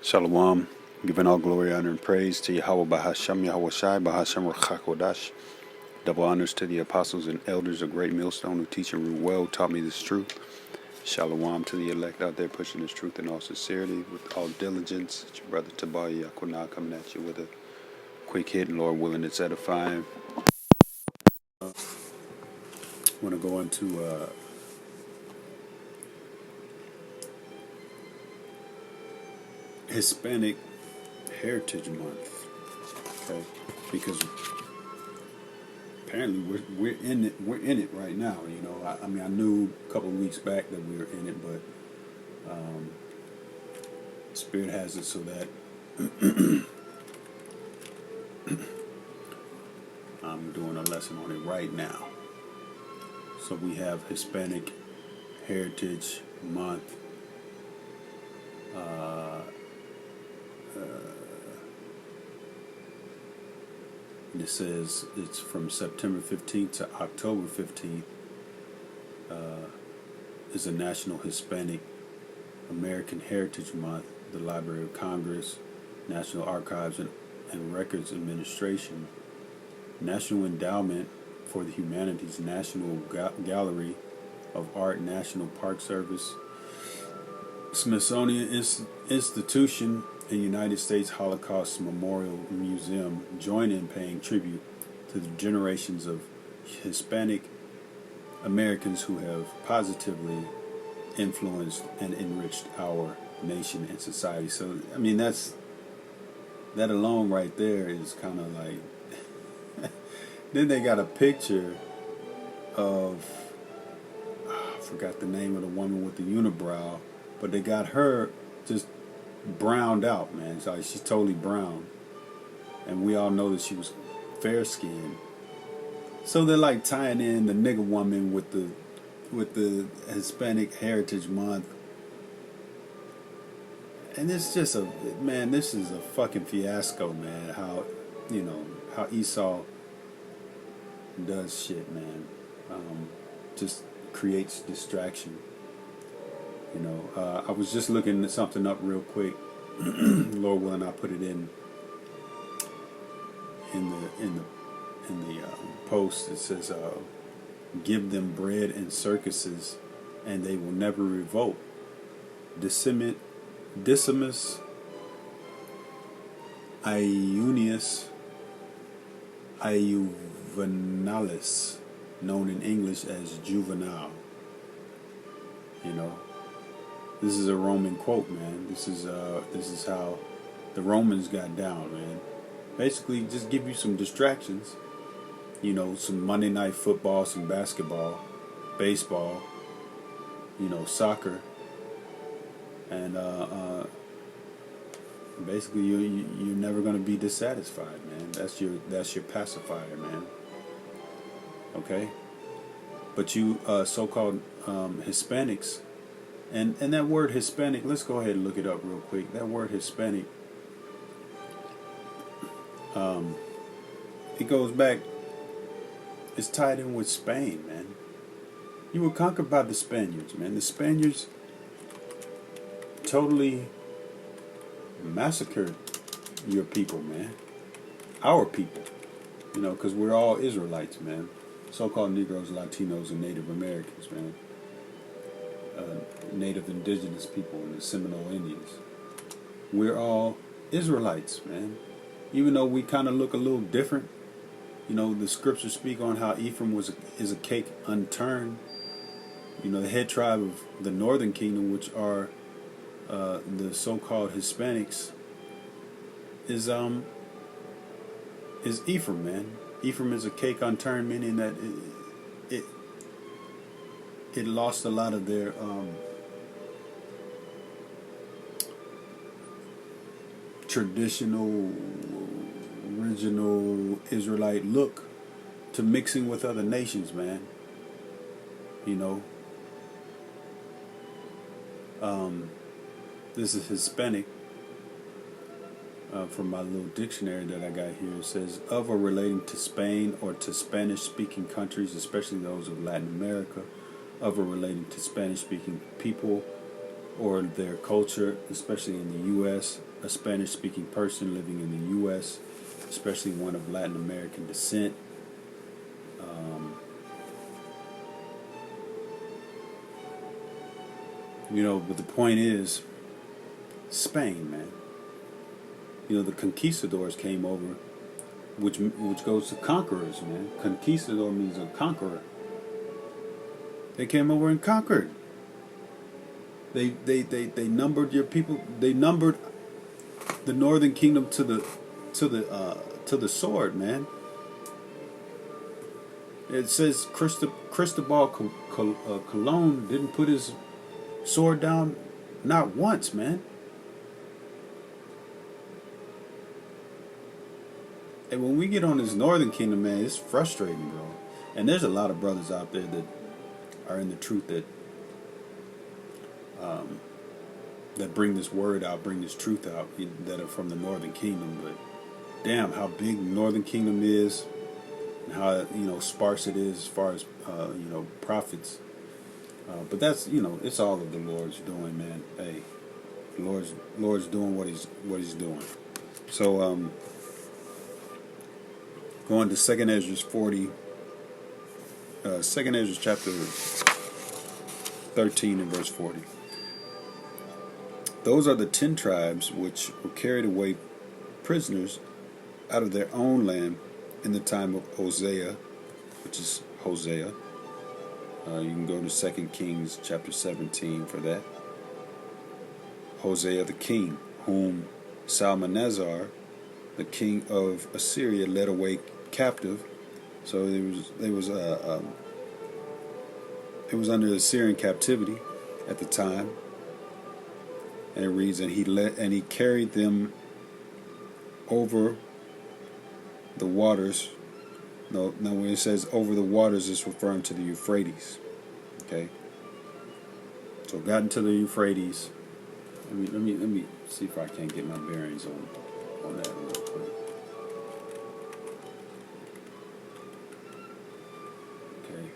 Shalom. Giving all glory, honor, and praise to Yahweh Bahasham, Yahweh Shai, Bahasham Rachakodash. Double honors to the apostles and elders of Great Millstone who teach and rule well, taught me this truth. Shalom to the elect out there pushing this truth in all sincerity, with all diligence. It's your brother Tabaya Yakunah coming at you with a quick hit, and Lord willing, it's edifying. I want to go into Hispanic Heritage Month, okay? Because apparently we're in it. We're in it right now. You know, I mean, I knew a couple of weeks back that we were in it, but Spirit has it so that I'm doing a lesson on it right now. So we have Hispanic Heritage Month. And it says it's from September 15th to October 15th. Is a National Hispanic American Heritage Month. The Library of Congress, National Archives and Records Administration, National Endowment for the Humanities, National Gallery of Art, National Park Service, Smithsonian Institution, and United States Holocaust Memorial Museum join in paying tribute to the generations of Hispanic Americans who have positively influenced and enriched our nation and society. So, I mean, that alone right there is kind of like. Then they got a picture of, I forgot the name of the woman with the unibrow, but they got her just browned out, man. So she's totally brown, and we all know that she was fair skinned. So they're like tying in the nigger woman with the Hispanic Heritage Month. And it's just this is a fucking fiasco, man. How Esau does shit, man. Just creates distraction. I was just looking something up real quick. Lord willing, I put it in the post. It says, "Give them bread and circuses, and they will never revolt." Decimus Iunius Iuvenalis, known in English as Juvenal. This is a Roman quote, man. This is how the Romans got down, man. Basically, just give you some distractions. Some Monday night football, some basketball, baseball, soccer, and basically you're never gonna be dissatisfied, man. That's your pacifier, man. Okay, but you so-called Hispanics, and that word Hispanic. Let's go ahead and look it up real quick. That word Hispanic, it goes back. It's tied in with Spain, man. You were conquered by the Spaniards, man. The Spaniards totally massacred your people, man. Our people. Because we're all Israelites, man. So-called Negroes, Latinos, and Native Americans, man. Native indigenous people and the Seminole Indians. We're all Israelites, man. Even though we kind of look a little different. The scriptures speak on how Ephraim is a cake unturned. The head tribe of the northern kingdom, which are the so-called Hispanics, is Ephraim, man. Ephraim is a cake unturned, meaning that it lost a lot of their traditional, original Israelite look to mixing with other nations, man. This is Hispanic. From my little dictionary that I got here, it says, of or relating to Spain or to Spanish-speaking countries, especially those of Latin America, of or relating to Spanish-speaking people or their culture, especially in the U.S., a Spanish-speaking person living in the U.S., especially one of Latin American descent. But the point is, Spain, man. The conquistadors came over, which goes to conquerors, man. Conquistador means a conqueror. They came over and conquered. They numbered your people. They numbered the northern kingdom to the sword, man. It says Cristobal Colon didn't put his sword down not once, man. And when we get on this northern kingdom, man, it's frustrating, bro. And there's a lot of brothers out there that are in the truth that bring this word out, bring this truth out, that are from the northern kingdom. But damn, how big the northern kingdom is, and how sparse it is as far as prophets. But that's it's all of the Lord's doing, man. Hey, the Lord's doing what he's doing. So going to 2nd Ezra 40, 2nd Ezra chapter 13 and verse 40. Those are the 10 tribes which were carried away prisoners out of their own land in the time of Hosea, which is Hosea. You can go to 2 Kings chapter 17 for that. Hosea the king, whom Salmanazar, the king of Assyria, led away captive. So it was under Assyrian captivity at the time. And it reads, and he carried them over the waters. No, when it says over the waters, it's referring to the Euphrates. Okay. So got into the Euphrates. Let me see if I can't get my bearings on that real quick. Okay.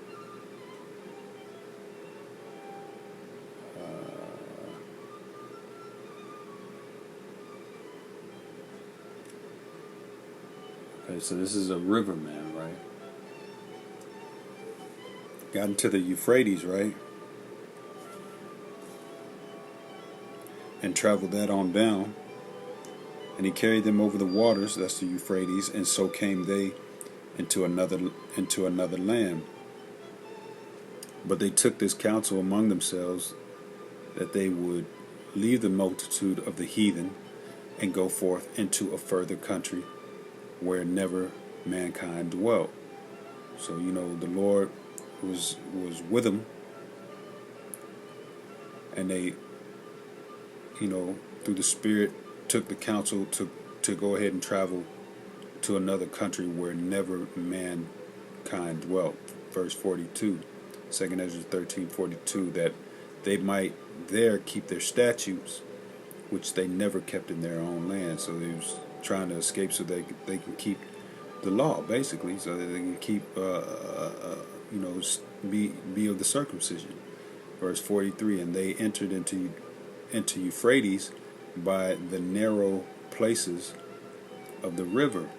Okay, so this is a river, man, right? Got into the Euphrates, right? And traveled that on down. And he carried them over the waters, that's the Euphrates, and so came they into another land. But they took this counsel among themselves that they would leave the multitude of the heathen and go forth into a further country where never mankind dwelt. So the Lord was with them, and they through the Spirit took the counsel to go ahead and travel to another country where never mankind dwelt. Verse 42, 2nd Ezra 13:42, that they might there keep their statutes, which they never kept in their own land. So they was trying to escape so they can keep the law, basically, so that they can keep be of the circumcision. Verse 43, and they entered into Euphrates by the narrow places of the river.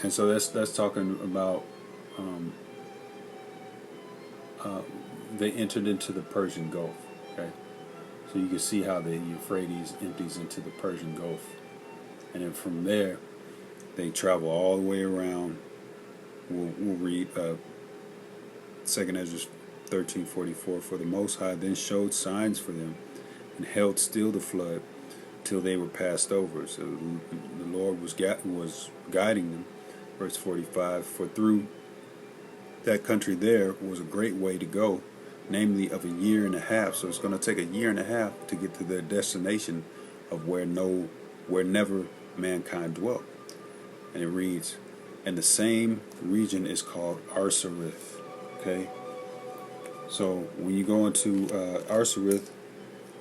And so that's talking about they entered into the Persian Gulf. Okay, so you can see how the Euphrates empties into the Persian Gulf, and then from there they travel all the way around. We'll read 2nd Ezra 13:44. For the Most High then showed signs for them, and held still the flood till they were passed over. So the Lord was guiding them. Verse 45. For through that country there was a great way to go, namely of a year and a half. So it's going to take a year and a half to get to their destination of where never mankind dwelt. And it reads, and the same region is called Arsarith. Okay. So when you go into Arsarith,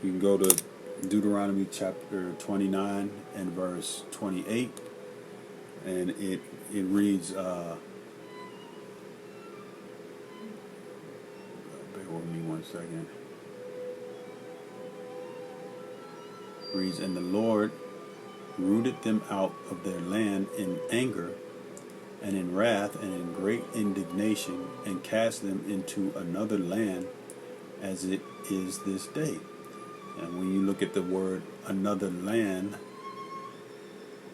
you can go to Deuteronomy chapter 29 and verse 28, and it reads, bear with me one second. reads, and the Lord rooted them out of their land in anger and in wrath and in great indignation, and cast them into another land, as it is this day. And when you look at the word another land,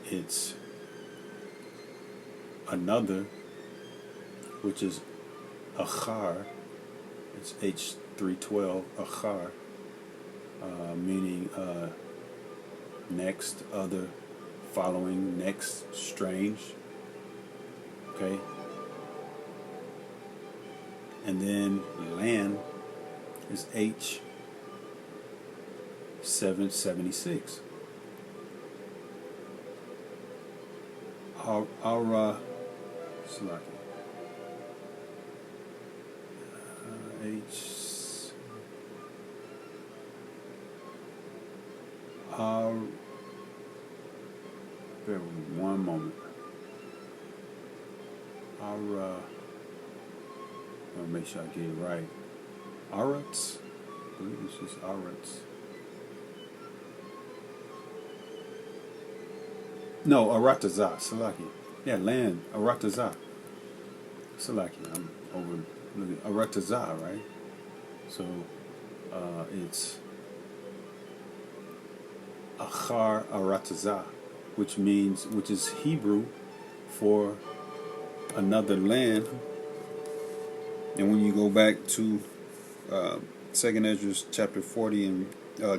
it's another, which is achar. It's H312, achar, meaning next, other, following, next, strange. Okay? And then land is H776. Ara, H. Bear with me one moment. I'll make sure I get it right. Arats? I believe it's just Arats. No, Aratazah, Salaki. Yeah, land, Aratazah. Salaki, I'm over looking. Aratazah, right? So, it's Achar Aratazah, which is Hebrew for another land. And when you go back to 2nd Ezra chapter 40 and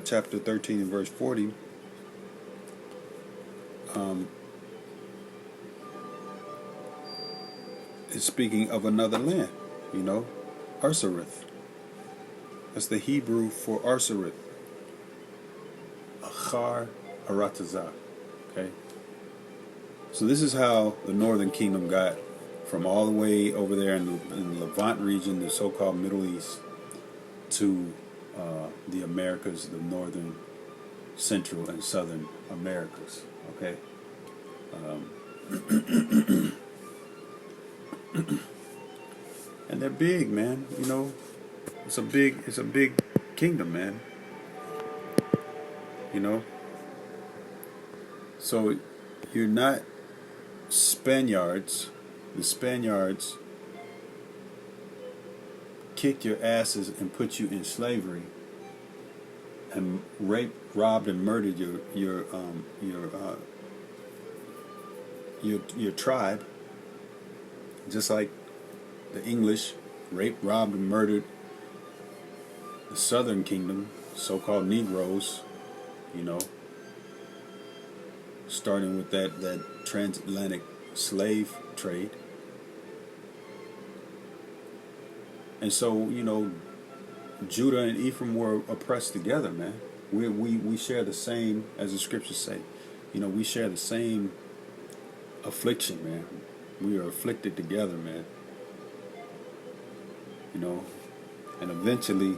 chapter 13 and verse 40, it's speaking of another land, Arsareth. That's the Hebrew for Arsareth. Achar Aratazah. Okay? So this is how the northern kingdom got from all the way over there in the Levant region, the so-called Middle East, to the Americas, the northern, central, and southern Americas. Okay? And they're big, man. It's a big kingdom, man. So you're not Spaniards. The Spaniards kicked your asses and put you in slavery, and raped, robbed, and murdered your tribe, just like the English raped, robbed, and murdered the Southern Kingdom, so-called Negroes. Starting with that transatlantic slave trade. And so, Judah and Ephraim were oppressed together, man. We share the same, as the scriptures say, we share the same affliction, man. We are afflicted together, man. And eventually,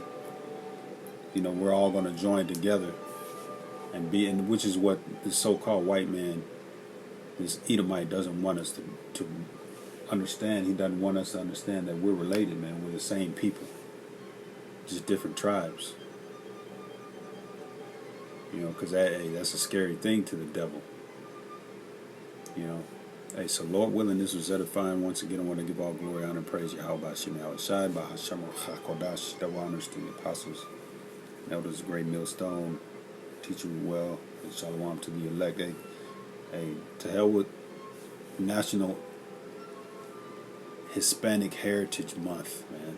we're all going to join together and which is what the so-called white man, this Edomite, doesn't want us to understand. He doesn't want us to understand that we're related, man. We're the same people, just different tribes. Because that's a scary thing to the devil. Hey, so Lord willing, this was edifying. Once again, I want to give all glory, honor, and praise Yahweh Shem Yahushai, Bahasham HaKodash, double honors to the apostles, elders, great millstone, teach you well, and shalom to the elect. Hey, to hell with National Hispanic Heritage Month, man.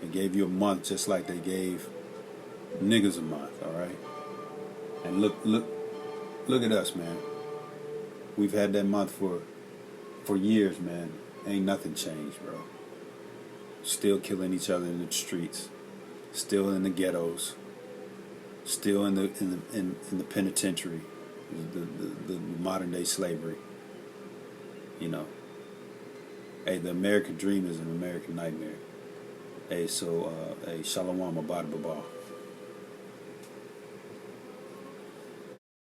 They gave you a month just like they gave niggas a month, all right? And look at us, man. We've had that month for years, man. Ain't nothing changed, bro. Still killing each other in the streets, still in the ghettos, still in the penitentiary, the modern day slavery. Hey, the American dream is an American nightmare. Hey, so hey, shalom, abad babal.